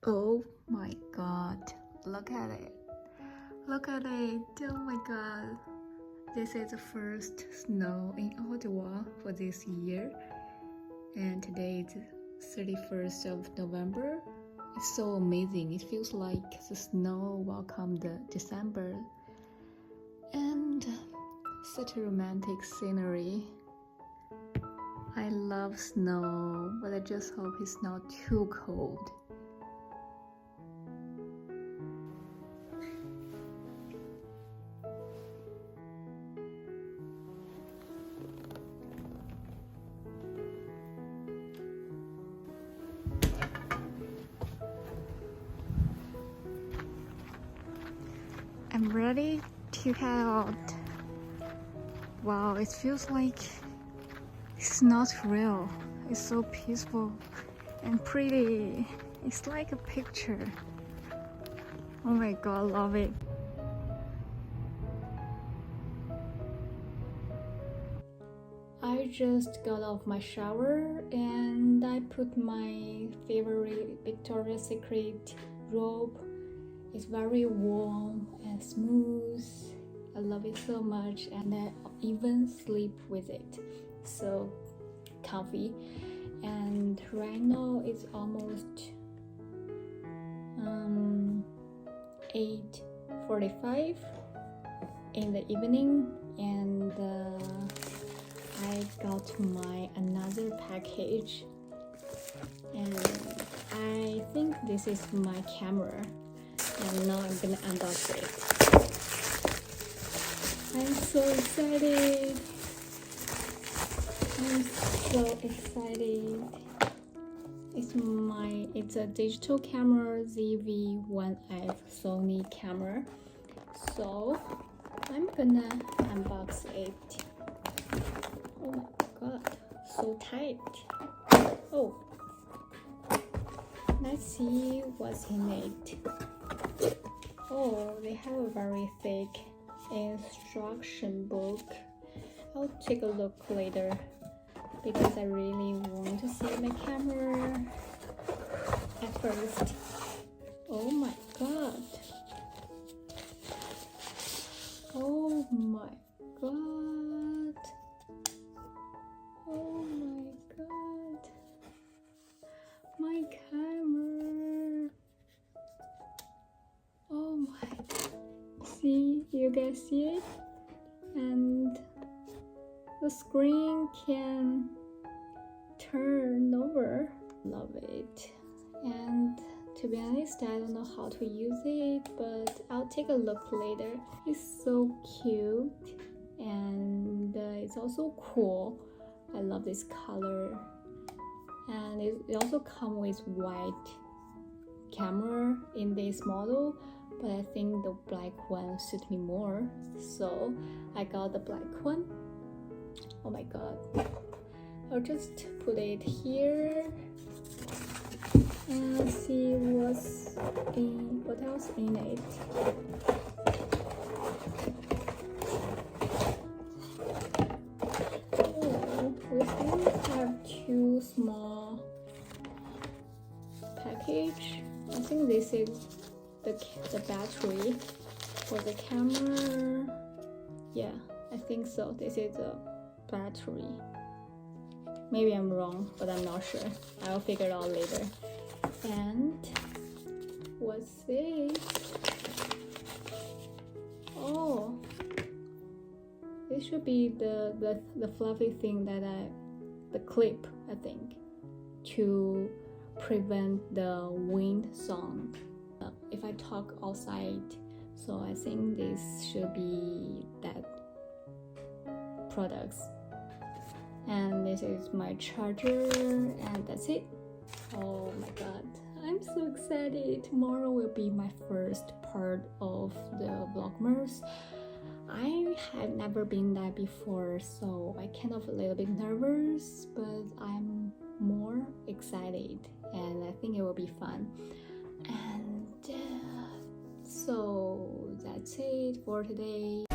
Oh my god, look at it. Look at it. Oh my god. This is the first snow in Ottawa for this year. And today is 31st of November. It's so amazing. It feels like the snow welcomed December. And such a romantic scenery. I love snow, but I just hope it's not too cold. I'm ready to head out. Wow, it feels like it's not real. It's so peaceful and pretty. It's like a picture. Oh my god, love it. I just got off my shower and I put my favorite Victoria's Secret robe. It's very warm and smooth. I love it so much, and I even sleep with it. So comfy. And right now it's almost 8:45 in the evening, and I got my another package, and I think this is my camera. And now I'm gonna unbox it. I'm so excited. I'm so excited. It's a digital camera, ZV-1F Sony camera. So I'm gonna unbox it. Oh my god, so tight. Oh, let's see what's in it. Oh, they have a very thick instruction book. I'll take a look later because I really want to see my camera at first. Oh my god. Oh my god. Oh my god. My camera. Oh my god. See, you guys see it? And the screen can turn over. Love it. And to be honest, I don't know how to use it, but I'll take a look later. It's so cute, and it's also cool. I love this color, and it also comes with white camera in this model, but I think the black one suits me more, so I got the black one. Oh my god. I'll just put it here and see what else in it. Oh, we still have two small package. I think this is the battery for the camera. Yeah, I think so. This is the battery. Maybe I'm wrong, but I'm not sure. I'll figure it out later. And what's this? Oh, this should be the fluffy thing the clip, I think, to prevent the wind sound if I talk outside. So I think this should be that products. And this is my charger, and that's it. Oh my god, I'm so excited. Tomorrow will be my first part of the Vlogmas. I have never been there before, so I kind of a little bit nervous, but I'm more excited, and I think it will be fun. And so that's it for today.